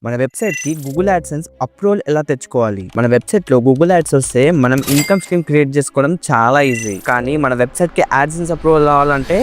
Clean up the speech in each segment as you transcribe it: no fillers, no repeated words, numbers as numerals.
మన వెబ్సైట్‌కి Google AdSense approval ఎలా తెచ్చుకోవాలి? మన వెబ్సైట్‌లో గూగుల్ యాడ్స్ వస్తే మనం ఇన్‌కమ్ స్ట్రీమ్ క్రియేట్ చేసుకోవడం చాలా ఈజీ. కానీ మన వెబ్సైట్‌కి యాడ్సెన్స్ అప్రూవల్ రావాలంటే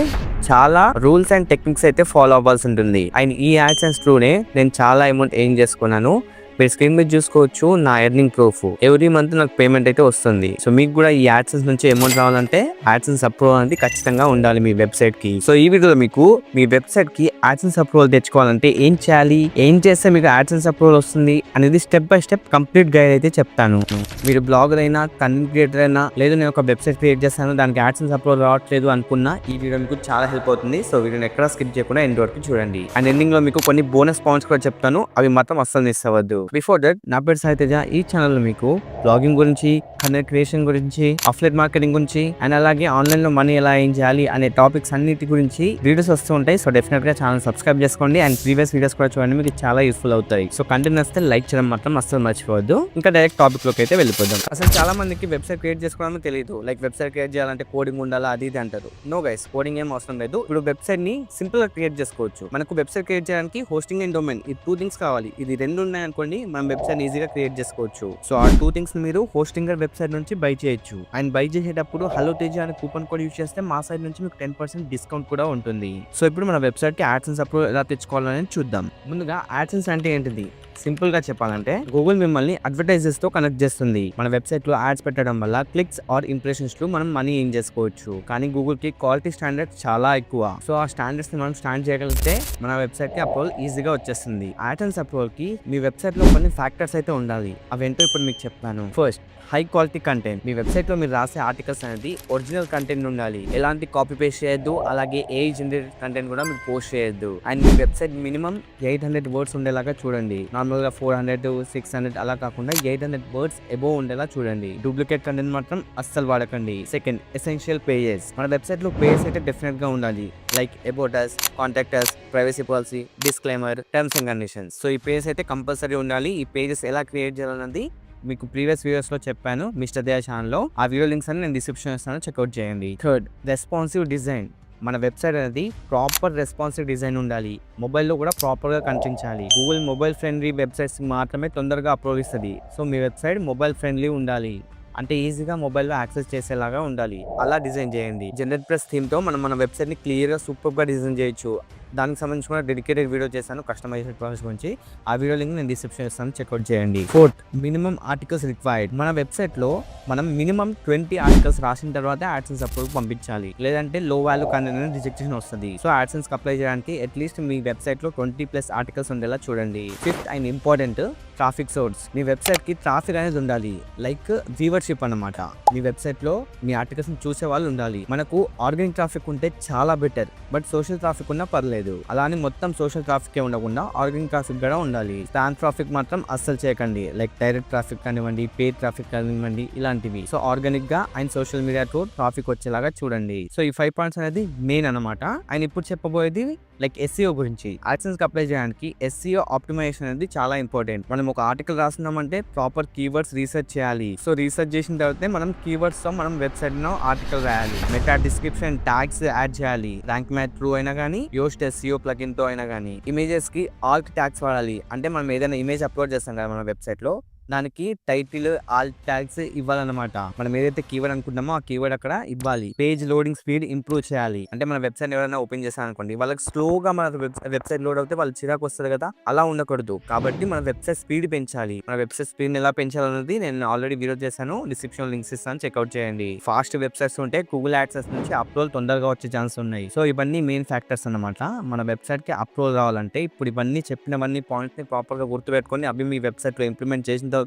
చాలా రూల్స్ అండ్ టెక్నిక్స్ అయితే ఫాలో అవ్వాల్సి ఉంటుంది. అండ్ ఈ యాడ్సెన్స్ త్రూనే నేను చాలా అమౌంట్ ఎర్న్ చేసుకున్నాను. మీరు స్క్రీన్ మీద చూసుకోవచ్చు నా ఎర్నింగ్ ప్రూఫ్. ఎవ్రీ మంత్ నాకు పేమెంట్ అయితే వస్తుంది. సో మీకు కూడా ఈ యాడ్సెన్స్ నుంచి అమౌంట్ రావాలంటే యాడ్సెన్స్ అప్రూవల్ అనేది ఖచ్చితంగా ఉండాలి మీ వెబ్సైట్ కి. సో ఈ వీడియోలో మీకు మీ వెబ్సైట్ కి యాడ్సెన్స్ అప్రూవల్ తెచ్చుకోవాలంటే ఏం చేయాలి, ఏం చేస్తే మీకు యాడ్సెన్స్ అప్రూవల్ వస్తుంది అనేది step by step complete guide అయితే చెప్తాను. మీరు బ్లాగర్ అయినా, కంటెంట్ క్రియేటర్ అయినా, లేదు నేను ఒక వెబ్సైట్ క్రియేట్ చేస్తాను దానికి యాడ్సెన్స్ అప్రూవల్ రావట్లేదు అనుకున్నా ఈ వీడియో మీకు చాలా హెల్ప్ అవుతుంది. సో వీడియోని ఎక్కడ స్కిప్ చేయకుండా ఎండ్ వరకు చూడండి. అండ్ ఎండింగ్ లో మీకు కొన్ని బోనస్ పాయింట్స్ కూడా చెప్తాను, అవి మాత్రం అస్సలు మిస్ అవ్వద్దు. బిఫోర్ దట్, నా పేరు సాయి తేజ. ఈ ఛానల్ లో మీకు బ్లాగింగ్ గురించి, కంటెంట్ క్రియేషన్ గురించి, అఫిలియేట్ మార్కెటింగ్ గురించి అండ్ అలాగే ఆన్లైన్ లో మనీ ఎలా ఏం చేయాలి అనే టాపిక్స్ అన్నిటి గురించి వీడియోస్ వస్తూ ఉంటాయి. సో డెఫినెట్ గా ఛానల్ సబ్స్క్రైబ్ చేసుకోండి అండ్ ప్రీవియస్ వీడియోస్ కూడా చూడండి, మీకు చాలా యూస్ఫుల్ అవుతాయి. సో కంటెంట్ వస్తే లైక్ చేయడం మాత్రం అస్సలు మర్చిపోవద్దు. ఇంకా డైరెక్ట్ టాపిక్ లోకి అయితే వెళ్ళిపోదాం. అసలు చాలా మందికి వెబ్సైట్ క్రియేట్ చేసుకోవడం తెలియదు. లైక్ వెబ్సైట్ క్రియేట్ చేయాలంటే కోడింగ్ ఉండాలా అది ఇది అంటారు. నో గైస్, కోడింగ్ ఏం అవసరం లేదు. ఇప్పుడు వెబ్సైట్ ని సింపుల్ గా క్రియేట్ చేసుకోవచ్చు. మనకు వెబ్సైట్ క్రియేట్ చేయడానికి హోస్టింగ్ అండ్ డొమైన్, ఈ 2 థింగ్స్ కావాలి. ఇది 2 ఉన్నాయి అనుకోండి, మనం వెబ్సైట్ ఈజీగా క్రియేట్ చేసుకోవచ్చు. సో ఆ 2 థింగ్స్ మీరు హోస్టింగర్ వెబ్సైట్ నుంచి బై చేయొచ్చు. అండ్ బై చేసేటప్పుడు హలో తేజ అనే కూపన్ కోడ్ యూస్ చేస్తే మా సైడ్ నుంచి మీకు 10% డిస్కౌంట్ కూడా ఉంటుంది. సో ఇప్పుడు మన వెబ్సైట్ కి యాడ్సెన్స్ అప్రూవల్ ఎలా తెచ్చుకోవాలని చూద్దాం. ముందుగా యాడ్సెన్స్ అంటే ఏంటిది సింపుల్ గా చెప్పాలంటే, గూగుల్ మిమ్మల్ని అడ్వర్టైజర్స్ తో కనెక్ట్ చేస్తుంది. మన వెబ్సైట్ లో యాడ్స్ పెట్టడం వల్ల క్లిక్స్ ఆర్ ఇంప్రెషన్స్ లో మనం మనీ ఏం చేసుకోవచ్చు. కానీ గూగుల్ కి క్వాలిటీ స్టాండర్డ్స్ చాలా ఎక్కువ. సో ఆ స్టాండర్డ్స్ ని మనం స్టాండ్ చేయగలిగితే మన వెబ్సైట్ కి అప్రూవల్ ఈజీగా వచ్చేస్తుంది. యాడ్సెన్స్ అప్రూవల్ కి మీ వెబ్సైట్ లో కొన్ని ఫ్యాక్టర్స్ అయితే ఉండాలి. అవేంటో ఇప్పుడు మీకు చెప్తాను. First, high quality content. మీ వెబ్సైట్ లో మీరు రాసే ఆర్టికల్స్ అనేది ఒరిజినల్ కంటెంట్ ఉండాలి. ఎలాంటి కాపీ పేస్ట్ చేయొద్దు. అలాగే ఏ జనరేటెడ్ కంటెంట్ కూడా మీరు పోస్ట్ చేయొద్దు. And me website minimum 800 words ఉండేలాగా చూడండి. నార్మల్ గా 400, 600 అలా కాకుండా 800 వర్డ్స్ అబోవ్ ఉండేలా చూడండి. డూప్లికేట్ కంటెంట్ మాత్రం అస్సలు వాడకండి. Second, essential pages. మన వెబ్సైట్ లో పేజెస్ అయితే డెఫినెట్ గా ఉండాలి. Like about us, contact us, privacy policy, disclaimer, terms and conditions. So ఈ పేజెస్ అయితే కంపల్సరీ ఉండాలి. ఈ పేజెస్ ఎలా క్రియేట్ చేయాలన్నది మీకు ప్రీవియస్ వీడియోస్ లో చెప్పాను మిస్టర్ దే ఛానల్ లో. ఆ వీడియో లింక్స్ అని నేను డిస్క్రిప్షన్ ఇస్తాను, చెక్అవుట్ చేయండి. Third, responsive design. మన వెబ్సైట్ అనేది ప్రాపర్ రెస్పాన్సివ్ డిజైన్ ఉండాలి. మొబైల్లో కూడా ప్రాపర్ గా కనిపించాలి. గూగుల్ మొబైల్ ఫ్రెండ్లీ వెబ్సైట్స్ మాత్రమే తొందరగా అప్రూవ్ ఇస్తుంది. సో మీ వెబ్సైట్ మొబైల్ ఫ్రెండ్లీ ఉండాలి, అంటే ఈజీగా మొబైల్లో యాక్సెస్ చేసేలాగా ఉండాలి. అలా డిజైన్ చేయండి. జనరేట్ ప్లస్ థీమ్ తో మన వెబ్సైట్ ని క్లియర్ గా సూపర్ గా డిజైన్ చేయొచ్చు. దానికి సంబంధించి కూడా డెడికేటెడ్ వీడియో చేశాను కస్టమైజేషన్ ప్రాసెస్ గురించి. ఆ వీడియో లింక్ నేను డిస్క్రిప్షన్ ఇస్తాను, చెక్అవుట్ చేయండి. Fourth, minimum articles required. మన వెబ్సైట్ లో మనం మినిమం 20 ఆర్టికల్స్ రాసిన తర్వాత యాడ్సెన్స్ అప్రూవల్ పంపించాలి. లేదంటే లో వాల్యూ కంటెంట్ రిజెక్షన్ వస్తుంది. సో యాడ్సెన్స్ అప్లై చేయడానికి అట్లీస్ట్ మీ వెబ్సైట్ లో 20+ ఆర్టికల్స్ ఉండేలా చూడండి. Fifth and important, traffic source. Me website కి ట్రాఫిక్ అనేది ఉండాలి. లైక్ వ్యూవర్షిప్ అన్నమాట. మీ వెబ్సైట్ లో మీ ఆర్టికల్స్ చూసే వాళ్ళు ఉండాలి. మనకు ఆర్గానిక్ ట్రాఫిక్ ఉంటే చాలా బెటర్, బట్ సోషల్ ట్రాఫిక్ ఉన్నా పర్లేదు. అలానే మొత్తం సోషల్ ట్రాఫిక్ ఉండకుండా ఆర్గానిక్ ట్రాఫిక్ కూడా ఉండాలి. స్పామ్ ట్రాఫిక్ మాత్రం అస్సలు చేయకండి. లైక్ డైరెక్ట్ ట్రాఫిక్ కానివ్వండి, పేడ్ ట్రాఫిక్ కానివ్వండి, ఇలాంటివి. సో ఆర్గానిక్ గా అండ్ సోషల్ మీడియా తో ట్రాఫిక్ వచ్చేలాగా చూడండి. సో ఈ 5 పాయింట్స్ అనేది మెయిన్ అన్నమాట. అండ్ ఇప్పుడు చెప్పబోయేది లైక్ SEO గురించి. యాడ్సెన్స్ కి అప్లై చేయడానికి SEO ఆప్టిమైజేషన్ అనేది చాలా ఇంపార్టెంట్. మనం ఒక ఆర్టికల్ రాస్తున్నామంటే ప్రాపర్ కీవర్డ్స్ రీసెర్చ్ చేయాలి. సో రీసెర్చ్ చేసిన తర్వాత మనం కీవర్డ్స్ తో మనం వెబ్సైట్ లో ఆర్టికల్ రాయాలి. మెటా డిస్క్రిప్షన్ ట్యాగ్స్ యాడ్ చేయాలి. ర్యాంక్ మ్యాథ్ ట్రూ అయినా కానీ, యోస్ట్ SEO ప్లగిన్ తో అయినా కానీ. ఇమేజెస్ కి ఆల్ట్ ట్యాగ్స్ వాడాలి. అంటే మనం ఏదైనా ఇమేజ్ అప్లోడ్ చేస్తాం కదా మన వెబ్సైట్ లో, దానికి టైటిల్, ఆల్ ట్యాగ్స్ ఇవ్వాలన్నమాట. మనం ఏదైతే కీవర్డ్ అనుకుంటామో ఆ కీవర్డ్ అక్కడ ఇవ్వాలి. పేజ్ లోడింగ్ స్పీడ్ ఇంప్రూవ్ చేయాలి. అంటే మన వెబ్సైట్ ఎవరైనా ఓపెన్ చేశారనుకోండి, వాళ్ళకి స్లోగా మన వెబ్సైట్ లోడ్ అవుతే వాళ్ళు చిరాకు వస్తుంది కదా, అలా ఉండకూడదు. కాబట్టి మన వెబ్సైట్ స్పీడ్ పెంచాలి. మన వెబ్సైట్ స్పీడ్ ఎలా పెంచాలన్నది నేను ఆల్రెడీ వీడియో చేశాను, డిస్క్రిప్షన్ లింక్స్ ఇస్తాను, చెక్అవుట్ చేయండి. ఫాస్ట్ వెబ్సైట్స్ ఉంటే గూగుల్ యాడ్సెన్స్ నుంచి అప్రూవల్ తొందరగా వచ్చే ఛాన్స్ ఉన్నాయి. సో ఇవన్నీ మెయిన్ ఫ్యాక్టర్స్ అన్నమాట. మన వెబ్సైట్ కి అప్రూవల్ రావాలంటే ఇప్పుడు ఇవన్నీ చెప్పినవన్నీ పాయింట్స్ ని ప్రాపర్ గా గుర్తుపెట్టుకొని అవి మీ వెబ్సైట్ లో ఇంప్లిమెంట్ చేసిన తర్వాత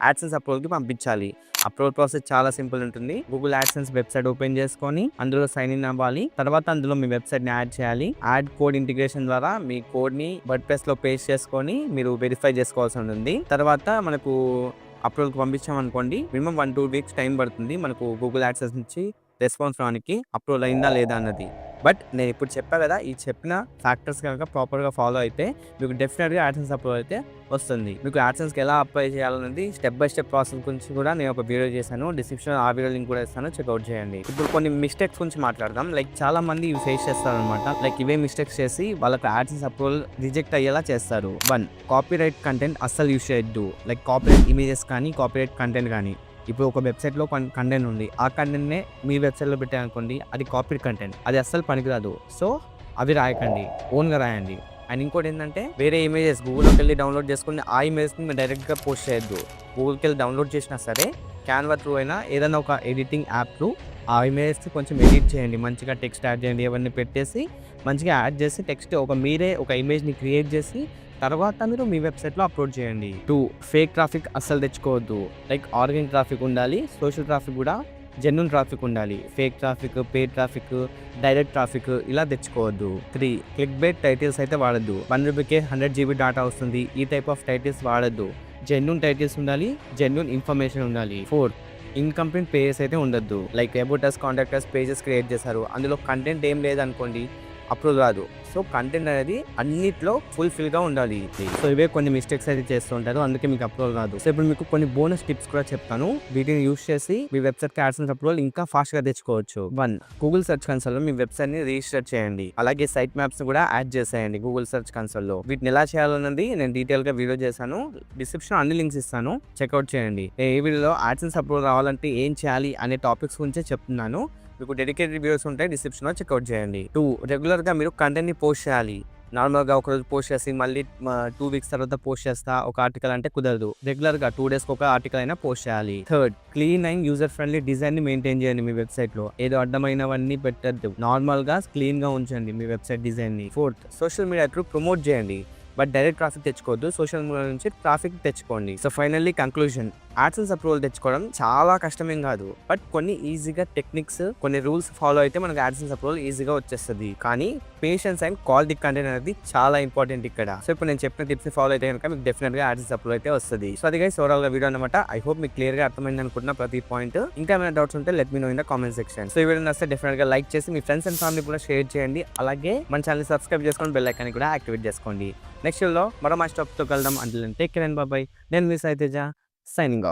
యాడ్సెన్స్ అప్రూవల్ కి పంపించాలి. అప్రూవల్ ప్రాసెస్ చాలా సింపుల్ ఉంటుంది. గూగుల్ యాడ్సెన్స్ వెబ్సైట్ ఓపెన్ చేసుకొని అందులో సైన్ ఇన్ అవ్వాలి. తర్వాత అందులో మీ వెబ్సైట్ ని యాడ్ చేయాలి. యాడ్ కోడ్ ఇంటిగ్రేషన్ ద్వారా మీ కోడ్ ని వర్డ్ప్రెస్ లో పేస్ట్ చేసుకొని మీరు వెరిఫై చేసుకోవాల్సి ఉంటుంది. తర్వాత మనకు అప్రూవల్ కి పంపించామనుకోండి, మినిమం 1-2 వీక్స్ టైం పడుతుంది మనకు గూగుల్ యాడ్సెన్స్ నుంచి రెస్పాన్స్ రానికి అప్రూవల్ అయిందా లేదా అన్నది. బట్ నేను ఇప్పుడు చెప్పా కదా, ఈ చెప్పిన ఫ్యాక్టర్స్ కనుక ప్రాపర్గా ఫాలో అయితే మీకు డెఫినెట్గా యాడ్సెన్స్ అప్రూవల్ అయితే వస్తుంది. మీకు యాడ్సెన్స్కి ఎలా అప్లై చేయాలనేది స్టెప్ బై స్టెప్ ప్రాసెస్ గురించి కూడా నేను ఒక వీడియో చేశాను. డిస్క్రిప్షన్ ఆ వీడియో లింక్ కూడా ఇస్తాను, చెక్అవుట్ చేయండి. ఇప్పుడు కొన్ని మిస్టేక్స్ గురించి మాట్లాడదాం. లైక్ చాలా మంది ఇవి ఫేస్ చేస్తారనమాట. లైక్ ఇవే మిస్టేక్స్ చేసి వాళ్ళకి యాడ్సెన్స్ అప్రూవల్ రిజెక్ట్ అయ్యేలా చేస్తారు. 1, కాపీరైట్ కంటెంట్ అస్సలు యూస్ చేయొద్దు. లైక్ కాపీరైట్ ఇమేజెస్ కానీ కాపీరైట్ కంటెంట్ కానీ. ఇప్పుడు ఒక వెబ్సైట్లో కంటెంట్ ఉంది, ఆ కంటెంట్నే మీ వెబ్సైట్లో పెట్టారనుకోండి, అది కాపీడ్ కంటెంట్, అది అస్సలు పనికిరాదు. సో అవి రాయకండి, ఓన్గా రాయండి. అండ్ ఇంకోటి ఏంటంటే వేరే ఇమేజెస్ గూగుల్లోకి వెళ్ళి డౌన్లోడ్ చేసుకుని ఆ ఇమేజ్ని మీరు డైరెక్ట్గా పోస్ట్ చేయొద్దు. గూగుల్కి వెళ్ళి డౌన్లోడ్ చేసినా సరే క్యాన్వా త్రూ అయినా ఏదైనా ఒక ఎడిటింగ్ యాప్ త్రూ ఆ ఇమేజెస్ని కొంచెం ఎడిట్ చేయండి, మంచిగా టెక్స్ట్ యాడ్ చేయండి, అవన్నీ పెట్టేసి మంచిగా యాడ్ చేసి టెక్స్ట్ మీరే ఒక ఇమేజ్ని క్రియేట్ చేసి తర్వాత మీరు మీ వెబ్సైట్లో అప్లోడ్ చేయండి. 2, ఫేక్ ట్రాఫిక్ అస్సలు తెచ్చుకోవద్దు. లైక్ ఆర్గానిక్ ట్రాఫిక్ ఉండాలి, సోషల్ ట్రాఫిక్ కూడా జెన్యూన్ ట్రాఫిక్ ఉండాలి. ఫేక్ ట్రాఫిక్, పేడ్ ట్రాఫిక్, డైరెక్ట్ ట్రాఫిక్ ఇలా తెచ్చుకోవద్దు. 3, క్లిక్ బైట్ టైటిల్స్ అయితే వాడద్దు. 1 రూపీకే 100 GB డేటా వస్తుంది, ఈ టైప్ ఆఫ్ టైటిల్స్ వాడద్దు. జెన్యూన్ టైటిల్స్ ఉండాలి, జెన్యూన్ ఇన్ఫర్మేషన్ ఉండాలి. 4, ఇన్కంప్లీట్ పేజెస్ అయితే ఉండొద్దు. Like about us, contact us pages create చేశారు, అందులో కంటెంట్ ఏం లేదనుకోండి, అప్రూవ్ రాదు. సో కంటెంట్ అనేది అన్నిట్లో ఫుల్ఫిల్గా ఉండాలి. సో ఇవే కొన్ని మిస్టేక్స్ అయితే చేస్తూ ఉంటారు, అందుకే మీకు అప్రూవల్ రాదు. సో ఇప్పుడు మీకు కొన్ని బోనస్ టిప్స్ కూడా చెప్తాను, వీటిని యూస్ చేసి మీ వెబ్సైట్కి యాడ్సెన్స్ అప్రూవల్ ఇంకా ఫాస్ట్గా తెచ్చుకోవచ్చు. 1, గూగుల్ సెర్చ్ కన్సోల్లో మీ వెబ్సైట్ని రిజిస్టర్ చేయండి. అలాగే సైట్ మ్యాప్స్ కూడా యాడ్ చేసేయండి గూగుల్ సెర్చ్ కన్సోల్లో. వీటిని ఎలా చేయాలన్నది నేను డీటెయిల్గా వీడియో చేశాను, డిస్క్రిప్షన్ అన్ని లింక్స్ ఇస్తాను, చెక్అవుట్ చేయండి. ఈ వీడియోలో యాడ్సెన్స్ అప్రూవల్ రావాలంటే ఏం చేయాలి అనే టాపిక్స్ గురించే చెప్తున్నాను. మీకు డెడికేటెడ్ వీడియోస్ ఉంటాయి, డిస్క్రిప్షన్లో చెక్అవుట్ చేయండి. 2, రెగ్యులర్గా మీరు కంటెంట్ని పోస్ట్ చేయాలి. నార్మల్గా ఒకరోజు పోస్ట్ చేసి మళ్ళీ 2 వీక్స్ తర్వాత పోస్ట్ చేస్తా ఒక ఆర్టికల్ అంటే కుదరదు. రెగ్యులర్గా 2 డేస్కి ఒక ఆర్టికల్ అయినా పోస్ట్ చేయాలి. 3, క్లీన్ అండ్ యూజర్ ఫ్రెండ్లీ డిజైన్ని మెయింటైన్ చేయండి మీ వెబ్సైట్లో. ఏదో అడ్డమైనవన్నీ పెట్టద్దు, నార్మల్గా క్లీన్గా ఉంచండి మీ వెబ్సైట్ డిజైన్ని. 4, సోషల్ మీడియా త్రూ ప్రమోట్ చేయండి, బట్ డైరెక్ట్ ట్రాఫిక్ తెచ్చుకోవద్దు, సోషల్ మీడియా నుంచి ట్రాఫిక్ తెచ్చుకోండి. So finally conclusion, AdSense approval తెచ్చుకోవడం చాలా కష్టమేం కాదు, బట్ కొన్ని ఈజీగా టెక్నిక్స్, కొన్ని రూల్స్ ఫాలో అయితే మనకు యాడ్సెన్స్ అప్రూవల్ ఈజీగా వచ్చేస్తుంది. కానీ పేషెన్స్ అండ్ క్వాలిటీ కంటెంట్ అనేది చాలా ఇంపార్టెంట్ ఇక్కడ. సో ఇప్పుడు నేను చెప్పిన టిప్స్ ఫాలో అయితే కనుక మీకు డెఫినెట్గా యాడ్సెన్స్ అప్రూవల్ అయితే వస్తుంది. సో అది గైస్ ఓవరాల్ గా వీడియో అనమాట. ఐ హోప్ మీకు క్లియర్గా అర్థమైంది అనుకుంటున్నా ప్రతి పాయింట్. ఇంకా ఏమైనా డౌట్స్ ఉంటే let me know in the comment section. So ఈ వీడియో నచ్చితే డెఫినెట్గా లైక్ చేసి మీ ఫ్రెండ్స్ అండ్ ఫ్యామిలీ కూడా షేర్ చేయండి. అలాగే మన ఛానల్ సబ్స్క్రైబ్ చేసుకొని బెల్ ఐకాన్ కూడా యాక్టివేట్ చేసుకోండి. నెక్స్ట్ వీడియోలో మరో మంచి టాపిక్తో కలుద్దాం. Until then take care and bye bye. నేను మీ సాయి తేజ, సైనింగ్ ఆఫ్.